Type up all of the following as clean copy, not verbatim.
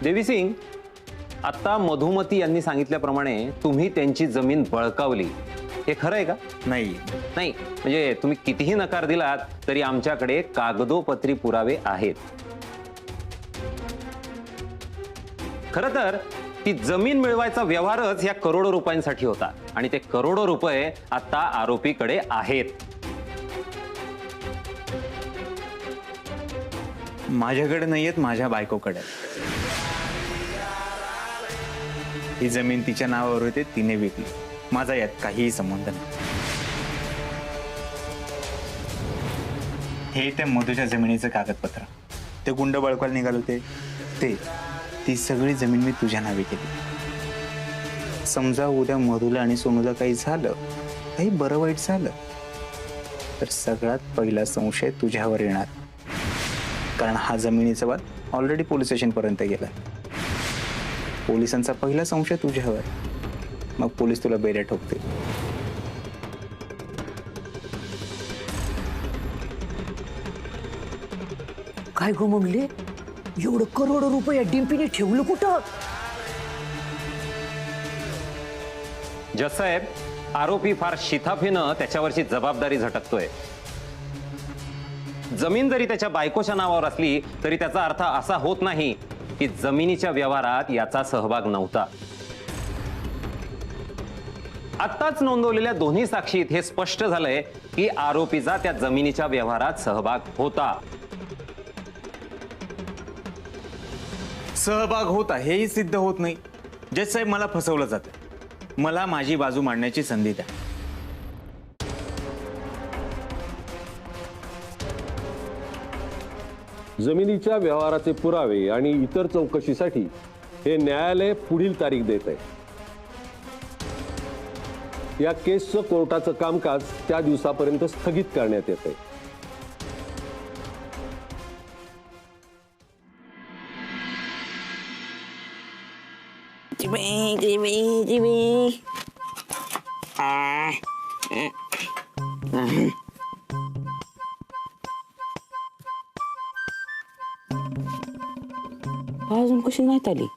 देवी सिंग, आता मधुमती यांनी सांगितल्याप्रमाणे तुम्ही त्यांची जमीन बळकावली, हे खरं आहे का? नाही नाही, म्हणजे तुम्ही कितीही नकार दिलात तरी आमच्याकडे कागदोपत्री पुरावे आहेत. खरं तर ती जमीन मिळवायचा व्यवहारच या करोडो रुपयांसाठी होता आणि ते करोडो रुपये आता आरोपीकडे आहेत. माझ्याकडे नाहीयेत, माझ्या बायकोकडे. ही जमीन तिच्या नावावर होते, तिने विकली. माझा यात काहीही संबंध नाही. हे त्या मधूच्या जमिनीचं कागदपत्र, ते गुंड बळकायला निघालं ती सगळी जमीन मी तुझ्या नावे केली. समजा उद्या मधूला आणि सोनूला काही झालं, काही बरं वाईट झालं, तर सगळ्यात पहिला संशय तुझ्यावर येणार, कारण हा जमिनीचा वाद ऑलरेडी पोलीस स्टेशन पर्यंत गेला. पोलिसांचा पहिला संशय तुझ्यावर, मग पोलीस तुला बेड्या ठोकतील. काय गो म्हणले? एवढं करोडो रुपये डिंपीने ठेवलं कुठं? जज साहेब, आरोपी फार शिथाफीनं त्याच्यावरची जबाबदारी झटकतोय. जमीन जरी त्याच्या बायकोच्या नावावर असली तरी त्याचा अर्थ असा होत नाही की जमिनीच्या व्यवहारात याचा सहभाग नव्हता. आत्ताच नोंदवलेल्या दोन्ही साक्षीत हे स्पष्ट झालंय की आरोपीचा त्या जमिनीच्या व्यवहारात सहभाग होता. सहभाग होता हेही सिद्ध होत नाही. जज साहेब, मला फसवलं जातं. मला माझी बाजू मांडण्याची संधी द्या. जमिनीच्या व्यवहाराचे पुरावे आणि इतर चौकशीसाठी हे न्यायालय पुढील तारीख देत आहे. या केसचं कोर्टाचं कामकाज त्या दिवसापर्यंत स्थगित करण्यात येत आहे. अजून कशी नाही आली?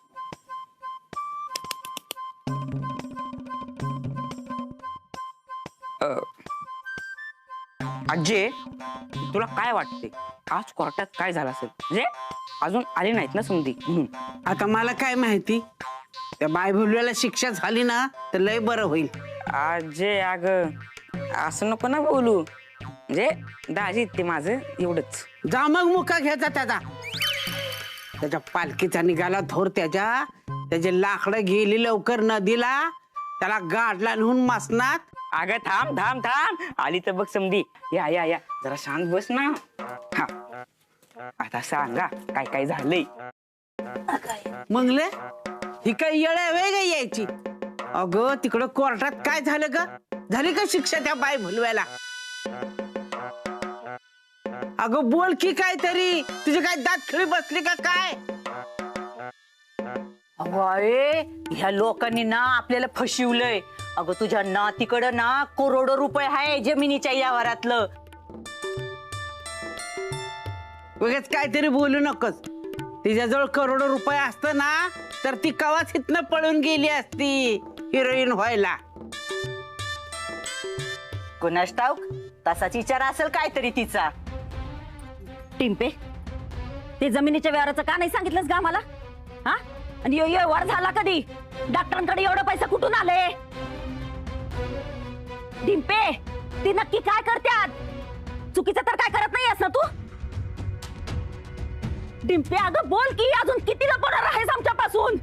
आजी, तुला काय वाटते आज कोर्टात काय झालं असेल? म्हणजे अजून आली नाहीत ना समधी म्हणून. आता मला काय माहिती, त्या बाय भुलव्याला शिक्षा झाली ना तर लय बरं होईल. आजे अग असं नको ना बोलू, म्हणजे दाजी ते माझं एवढंच. जा मग मुका घ्यायचा त्याच्या पालखीचा निघाला धोर, त्याचे लाकडं गेली लवकर नदीला, त्याला गाडला नेऊन मसनात. अगं थांब थांब थांब, आली तर बघ समधी. या या या, जरा शांत बस ना. हा, आता सांगा काय काय झालंय. मंगले, ही काय येळ आहे ग यायची? अगं तिकडं कोर्टात काय झालं ग? झाली का शिक्षा त्या बाय भुलव्याला? अगं बोल की काहीतरी, तुझी काय दात खिळी बसली का काय? अरे ह्या लोकांनी ना आपल्याला फसवलंय. अगं तुझ्या नातीकडं ना करोडो रुपये आहे जमिनीच्या व्यवहारातलं. उगाच काहीतरी बोलू नकोस. तिच्याजवळ करोडो रुपये असतं ना तर ती कवाच इथनं पळून गेली असती हिरोईन व्हायला. कुणास ठाऊक, तसाच विचार असेल काहीतरी तिचा. टिंपे, ते जमिनीच्या व्यवहाराचं का नाही सांगितलंस गा मला? हा, आणि व्यवहार झाला कधी? डॉक्टरांकडे एवढे पैसे कुठून आले? टिंपे, ती नक्की काय करतात? चुकीचं तर काय करत नाहीयेस ना तू? टिंपे अगं बोल की, अजून किती लपवणार आहेस आमच्यापासून?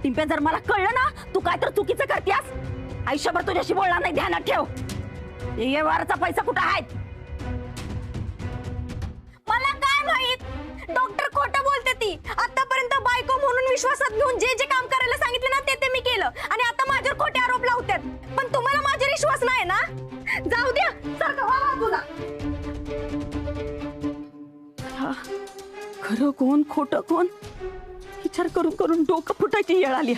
टिंपे, जर मला कळलं ना तू काय तर चुकीचं करतेस, आयुष्यभर तुझ्याशी बोलणार नाही, ध्यानात ठेव. व्यवहाराचा पैसा कुठं आहे? मला काय माहित, डॉक्टर खोटं बोलते. ती आतापर्यंत बायको म्हणून विश्वासात घेऊन जे जे काम करायला सांगितलं ना ते मी केलं, आणि आता माझ्यावर खोटे आरोप लावतात. पण तुम्हाला माझ्यावर विश्वास नाही ना? जाऊ द्या, सारखं व्हा तुला. खरं कोण खोटं कोण विचार करून करून डोकं फुटायची वेळ आली.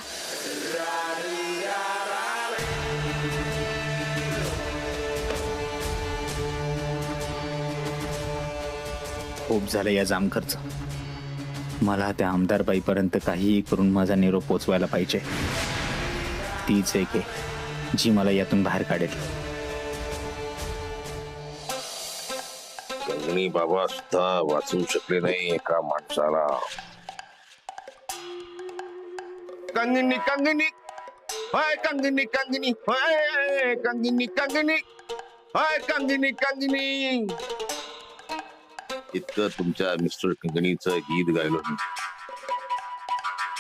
खूप झालं या जामखर्च. मला त्या आमदार बाईपर्यंत काहीही करून माझा निरोप पोचवायला पाहिजे. तीच एक आहे जी मला यातून बाहेर काढेल. कंगनी बाबा सुद्धा वाचवू शकले नाही एका माणसाला. कंगनी कंगनी हाय कंगनी कंगनी हाय कंगनी कंगनी हाय कंगनी कंगनी. इतकं तुमच्या मिस्टर कंगनीचं गीत गायलो मी.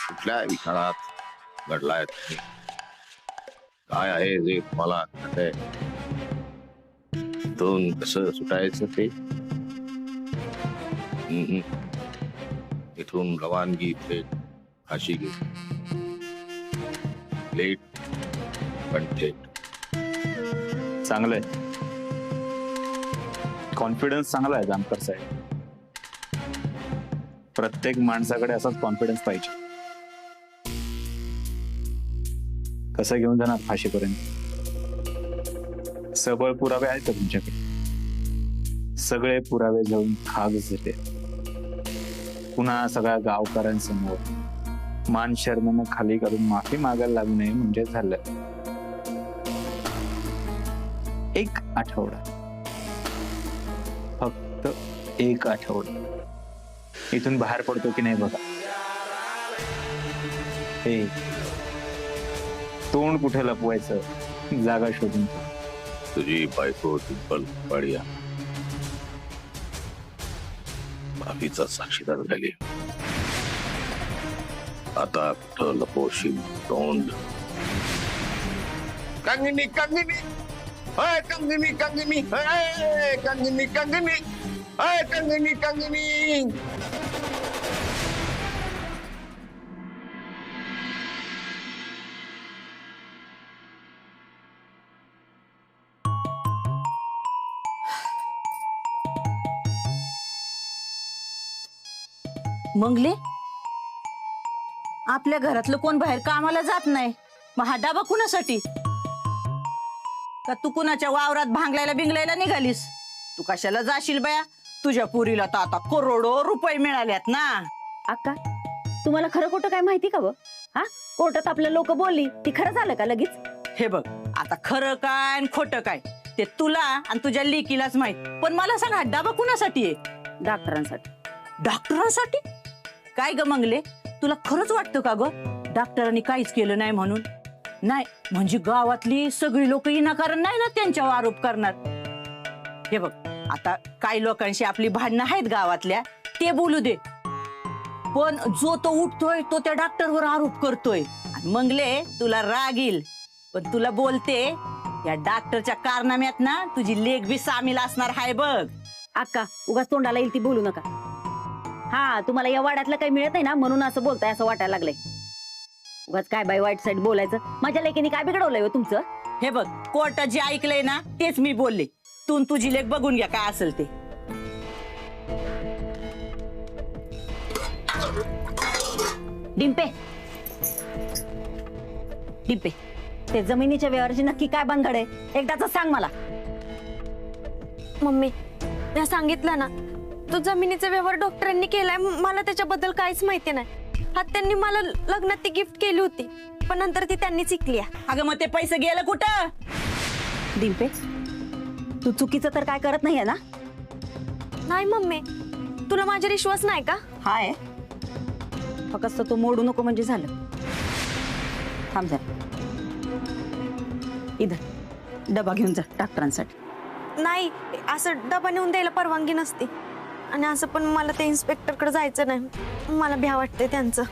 कुठल्या विखारात घडलाय तुम्ही? काय आहे जे तुम्हाला कळतंय? इथून कसं सुटायचं ते? इथून रवानगी थेट फाशी घे. लेट पण थेट. चांगलंय. कॉन्फिडन्स चांगला आहे जामकर साहेब. प्रत्येक माणसाकडे असाच कॉन्फिडन्स पाहिजे. कसं घेऊन जाणार फाशीपर्यंत? सबळ पुरावे आहेत का तुमच्याकडे? सगळे पुरावे जाऊन खाग झाले. पुन्हा सगळ्या गावकऱ्यांसमोर मान शर्मानं खाली काढून माफी मागायला लागू नये म्हणजे झालं. एक आठवडा, फक्त एक आठवडा. इथून बाहेर पडतो की नाही बघा. हे तोंड कुठे लपवायचं जागा शोधून. तुझी बायको डिंपल पाडिया माफीचा साक्षीदार झाली. आता कुठं लपवशील तोंड? कंगनी कंगनी हाय कंगनी कंगनी हाय कंगनी कंगनी हाय कंगनी कंगनी. मंगले, आपल्या घरातलं कोण बाहेर कामाला जात नाही, मग हा डाबा कुणासाठी? का तू कुणाच्या वावरात भांगलायला बिंगलायला निघालीस? तू कशाला जाशील बया? तुझ्या पुरीला तर आता करोडो रुपये मिळाल्यात ना. अक्का, तुम्हाला खरं खोटं काय माहिती का? हा, कोर्टात आपल्या लोक बोलली ती खरं झालं का लगेच? हे बघ, आता खरं काय आणि खोटं काय ते तुला आणि तुझ्या लेकीलाच माहित. पण मला सांग, हा डाबा कुणासाठी आहे? डॉक्टरांसाठी. डॉक्टरांसाठी? काय ग मंगले, तुला खरंच वाटतं का ग डॉक्टरांनी काहीच केलं नाही म्हणून? नाही म्हणजे गावातली सगळी लोक विनाकारण नाही ना त्यांच्यावर आरोप करणार. हे बघ, आता काही लोकांशी आपली भांडणं आहेत गावातल्या, ते बोलू दे. पण जो तो उठतोय तो त्या डॉक्टरवर आरोप करतोय. आणि मंगले, तुला राग येईल पण तुला बोलते, या डॉक्टरच्या कारनाम्यात ना तुझी लेक बी सामील असणार हाय बघ. अक्का, उगाच तोंडाला येईल ती बोलू नका. हा, तुम्हाला या वाड्यातलं काही मिळत नाही ना म्हणून असं बोलताय असं वाटायला लागलंय. उगाच काय बाई वाईट साईड बोलायचं. माझ्या लेकीने काय बिघडवलंय हो तुमचं? हे बघ, कोर्टात जे ऐकलंय ना तेच मी बोलले. तू तुझी लेक बघून घ्या काय असेल ते. डिंपे, डिंपे, ते जमिनीच्या व्यवहाराची नक्की काय भानगड आहे एकदाच सांग मला. मम्मी, मी सांगितलं ना, तो जमिनीचा व्यवहार डॉक्टरांनी केलाय. मला त्याच्याबद्दल काहीच माहिती नाही. हा, त्यांनी मला लग्नात ती गिफ्ट केली होती, पण नंतर ती त्यांनीच विकली. अगं मग ते पैसे गेलं कुठं? डिंपे, तू चुकीचं तर काय करत नाहीये ना? नाही मम्मी, तुला माझ्यावर विश्वास नाही का? हाय, फक्त तू मोडू नको म्हणजे झालं. थांब जरा, इधर डबा घेऊन जा डॉक्टरांसाठी. नाही, असं डबा नेऊन द्यायला परवानगी नसते. आणि असं पण मला ते इन्स्पेक्टरकडे जायचं नाही. मला भ्या वाटते त्यांचं.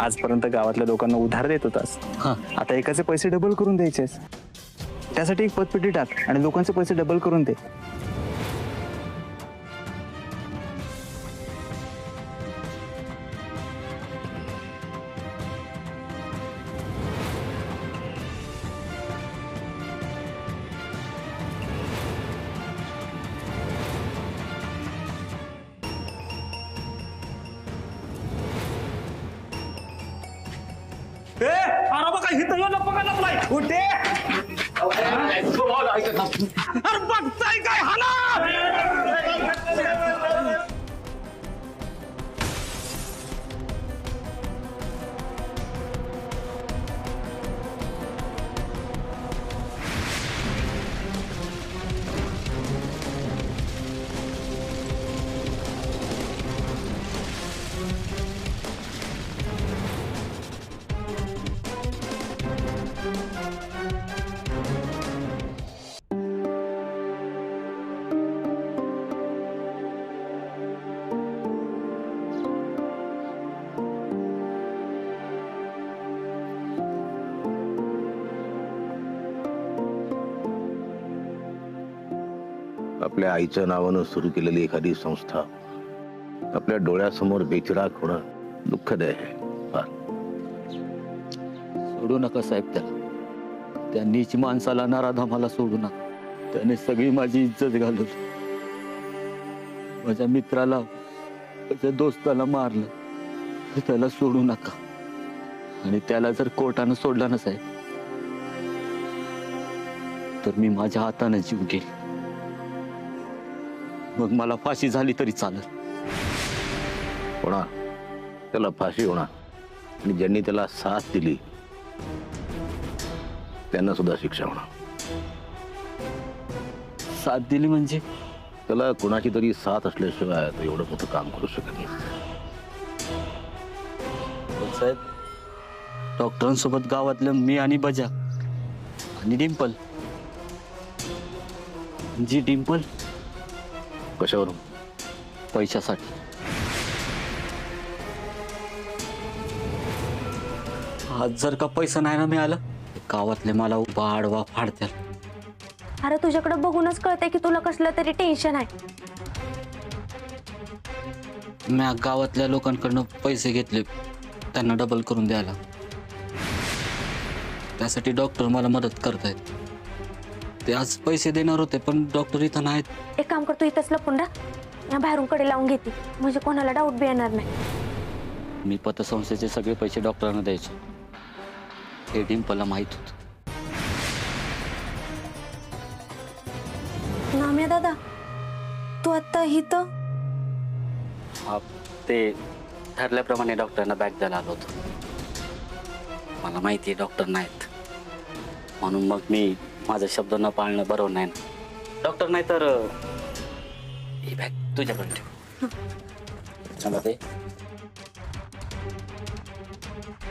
आजपर्यंत गावातल्या लोकांना उधार देत होतास, आता एकाचे पैसे डबल करून द्यायचेस. त्यासाठी एक पतपेटी टाक आणि लोकांचे पैसे डबल करून दे. आपल्या आईच्या नावानं सुरू केलेली एखादी संस्था आपल्या डोळ्यासमोर बेचिराग होणं दुःखदायक आहे. फार. सोडू नका साहेब त्याला. त्या नीच माणसाला नराधमाला सोडू नका. त्याने सगळी माझी इज्जत घालवली. माझ्या मित्राला माझ्या दोस्ताला मारलं. तर त्याला सोडू नका. आणि त्याला जर कोर्टानं सोडलं ना साहेब तर मी माझ्या हाताने जीव घेईन. मग मला फाशी झाली तरी चालेल. होणार त्याला फाशी होणार आणि ज्यांनी त्याला साथ दिली त्यांना सुद्धा शिक्षा होणार. साथ दिली म्हणजे त्याला कुणाची तरी साथ असल्याशिवाय तो एवढं मोठं काम करू शकत नाही. साहेब डॉक्टरांसोबत गावातलं मी आणि बजा आणि डिंपल. जी डिंपल कशावरून? पैशासाठी. आज जर का पैसा नाही ना मिळाला गावातले मला उभा आडवा फाडत्याल. अरे तुझ्याकडे बघूनच कळतंय की तुला कसलं तरी टेन्शन आहे. मी गावातल्या लोकांकडनं पैसे घेतले त्यांना डबल करून द्यायला. त्यासाठी डॉक्टर मला मदत करतायत. ते आज पैसे देणार होते पण डॉक्टर इथं नाहीत. एक काम करतो इथंच लपून राहा. बाहेरून कडे लावून घेते म्हणजे कोणाला डाऊट बी येणार नाही. मी पतसंस्थेचे सगळे पैसे डॉक्टरांना द्यायचो. हे डिंपलला माहित होत. नाम्या दादा तू आता इथं? ते ठरल्याप्रमाणे डॉक्टरांना बॅग द्यायला आलो होतो. मला माहिती आहे डॉक्टर नाहीत म्हणून मग मी माझा शब्द न पाळणं बरोबर नाही ना. डॉक्टर नाही तर ही बॅग तुझ्याकडे ठेव. चला ते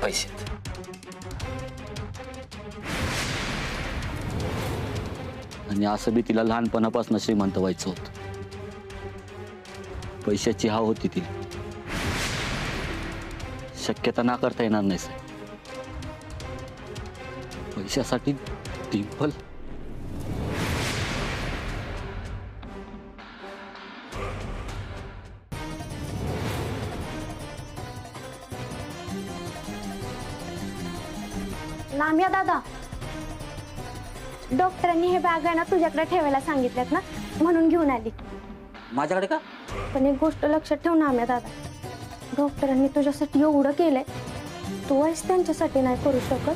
पैसे आणि असं बी तिला लहानपणापासून श्रीमंत व्हायचं होतं. पैशाची हाव होती तिला. शक्यता नाकारता येणार नाही साहेब. पैशासाठी डिंपल नाम्या दादा डॉक्टरांनी हे बॅग आहे ना तुझ्याकडे ठेवायला सांगितल्यात ना म्हणून घेऊन आली. माझ्याकडे का? पण एक गोष्ट लक्षात ठेव नाम्या दादा डॉक्टरांनी तुझ्यासाठी एवढं केलंय तू आहेस त्यांच्यासाठी नाही करू शकत.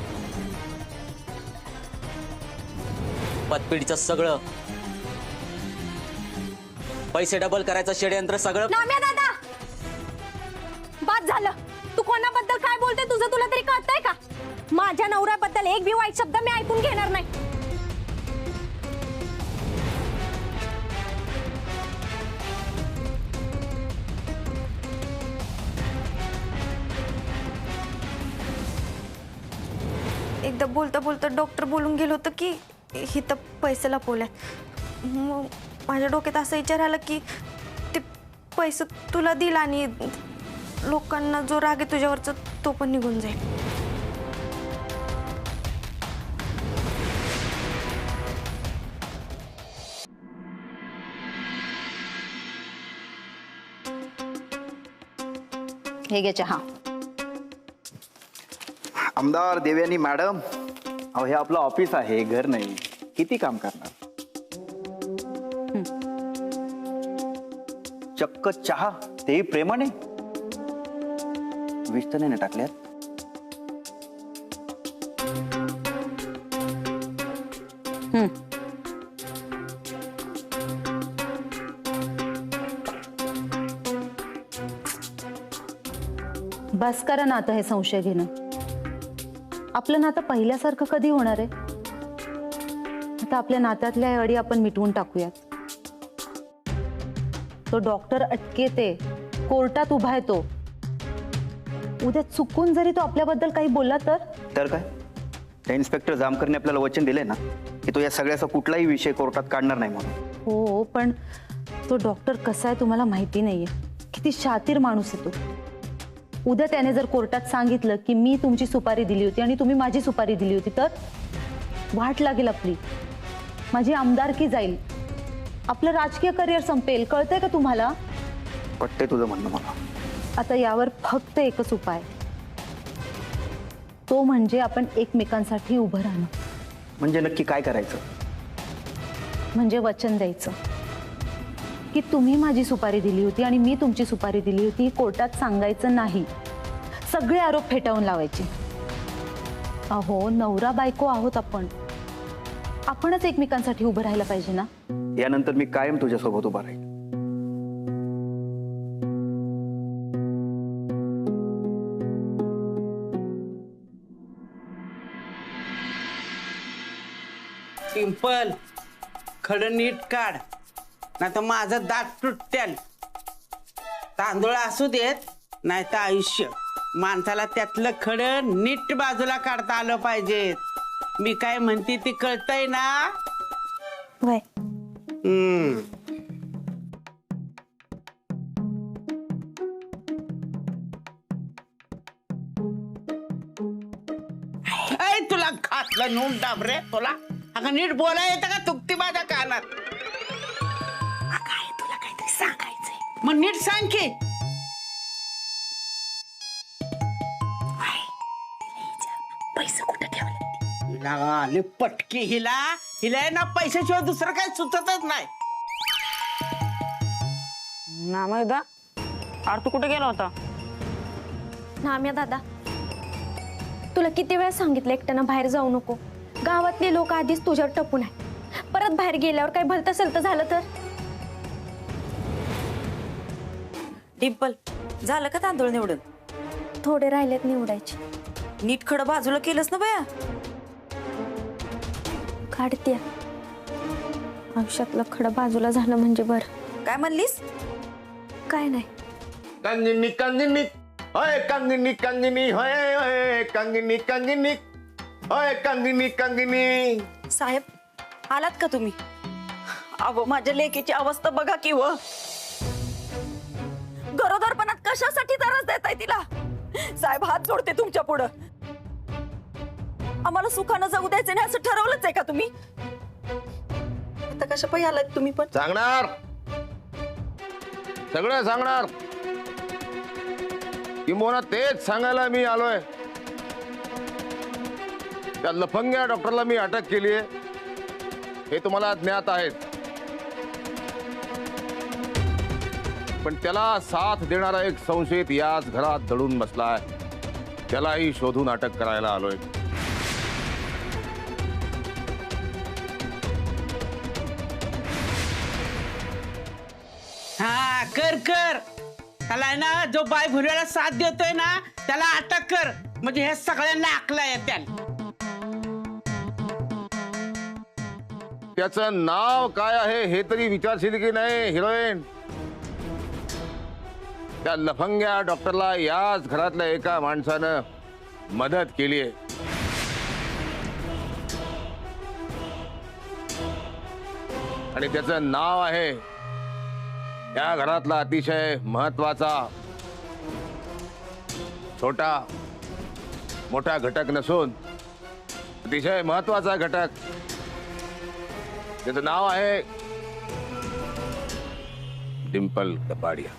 पतपेढीचं सगळं पैसे डबल करायचं षडयंत्र सगळं. नाम्या दादा बाद झालं. तू कोणाबद्दल काय बोलते तुझं तुला तरी कळतंय का? माझ्या नवऱ्याबद्दल एक बी वाईट शब्द मी ऐकून घेणार नाही. एकदा बोलता बोलता डॉक्टर बोलून गेलो होतं की इथं पैसे लपवल्यात. मग माझ्या डोक्यात असा विचार आला की ते पैसे तुला दिला आणि लोकांना जो राग आहे तुझ्यावरचा तो पण निघून जाईल. हे घे चहा. आमदार देवयानी मॅडम, अहो हे आपलं ऑफिस आहे, घर नाही. किती काम करणार. चक्क चहा, तेही प्रेमाने. विष तर नाही ना टाकल्यात. बस करा ना आता हे संशय घेणं. आपलं नातं पहिल्यासारखं कधी होणार आहे. आता आपल्या नात्यातल्या अडी आपण मिटवून टाकूयात. तो डॉक्टर अटकेते, कोर्टात उभा आहे तो. उद्या चुकून जरी तो आपल्याबद्दल काही बोलला तर काय त्या इन्स्पेक्टर जामकरने आपल्याला वचन दिले ना की तो या सगळ्याचा कुठलाही विषय कोर्टात काढणार नाही म्हणून. हो, पण तो डॉक्टर कसा आहे तुम्हाला माहिती नाहीये. किती शातीर माणूस आहे तो. उद्या त्याने जर कोर्टात सांगितलं की मी तुमची सुपारी दिली होती आणि तुम्ही माझी सुपारी दिली होती तर वाट लागेल आपली. माझी आमदारकी जाईल. आपलं राजकीय करिअर संपेल. कळतंय का तुम्हाला. पटते तुझं म्हणणं मला. आता यावर फक्त एकच उपाय, तो म्हणजे आपण एकमेकांसाठी उभं राहणं. म्हणजे नक्की काय करायचं. म्हणजे वचन द्यायचं की तुम्ही माझी सुपारी दिली होती आणि मी तुमची सुपारी दिली होती. कोर्टात सांगायचं नाही. सगळे आरोप फेटाळून लावायचे. अहो नवरा बायको आहोत आपण. आपणच एकमेकांसाठी उभं राहायला पाहिजे ना. यानंतर मी कायम तुझ्यासोबत उभा राहील. सिंपल खडं नीट काढ, नाही तर माझं दात तुटत्याल. तांदूळ असू देत नाही तर आयुष्य. माणसाला त्यातलं खडं नीट बाजूला काढता आलं पाहिजे. मी काय म्हणते ती कळतंय ना. वय तुला घातलं नून डाबरे तुला. अगं नीट बोला येतं का तुकती माझ्या कानात. काय तुला काहीतरी सांगायचंय मग नीट सांग की. पैसे कुठे ठेवले. आले पटकी हिला. हिला ना पैशाशिवाय दुसरं काही सुचतच नाही. ना मैदा अरे तू कुठे गेला होता. नाम्या दादा, तुला किती वेळा सांगितलं एकट्यानं बाहेर जाऊ नको. गावातले लोक आधीच तुझ्यावर टपून आहे. परत बाहेर गेल्यावर काही भलतं सलतं झालं तर. डिंपल, झालं का तांदूळ निवडून. थोडे राहिलेत निवडायचे. नीट खडं बाजूला केलंस ना बया. काढत्या आयुष्यातलं खडं बाजूला झालं म्हणजे बरं. काय म्हणलीस. काय नाही. कंगनी कंगनी होय कंगनी कंगनी होय होय कंगनी कंगनी होय कंगनी कंगनी. साहेब आलात का तुम्ही. अहो माझ्या लेकीची अवस्था बघा की व. गरोदरपणात कशासाठी त्रास देताय तिला. साहेब हात जोडते तुमच्या पुढं. आम्हाला सुखानं जगू द्यायचं नाही असं ठरवलंच आहे का तुम्ही. आता कशा पायी आलात तुम्ही पण. सांगणार सगळं सांगणार. किंबहुना तेच सांगायला मी आलोय. त्या लफंग्या डॉक्टरला मी अटक केली आहे हे तुम्हाला ज्ञात आहेत. पण त्याला साथ देणारा एक संशयित याच घरात दडून बसलाय. त्यालाही शोधून अटक करायला आलोय. हा कर कर. त्याला आहे ना जो बाय भुऱ्याला साथ देतोय ना त्याला अटक कर. म्हणजे हे सगळ्यांना आकला येत्याल. त्याचं नाव काय आहे हे तरी विचारशील की नाही हिरोईन. त्या लफंग्या डॉक्टरला याच घरातल्या एका माणसानं मदत केली आहे. आणि त्याचं नाव आहे या घरातला अतिशय महत्वाचा छोटा मोठा घटक नसून अतिशय महत्वाचा घटक. त्याचं नाव आहे डिंपल कपाडिया.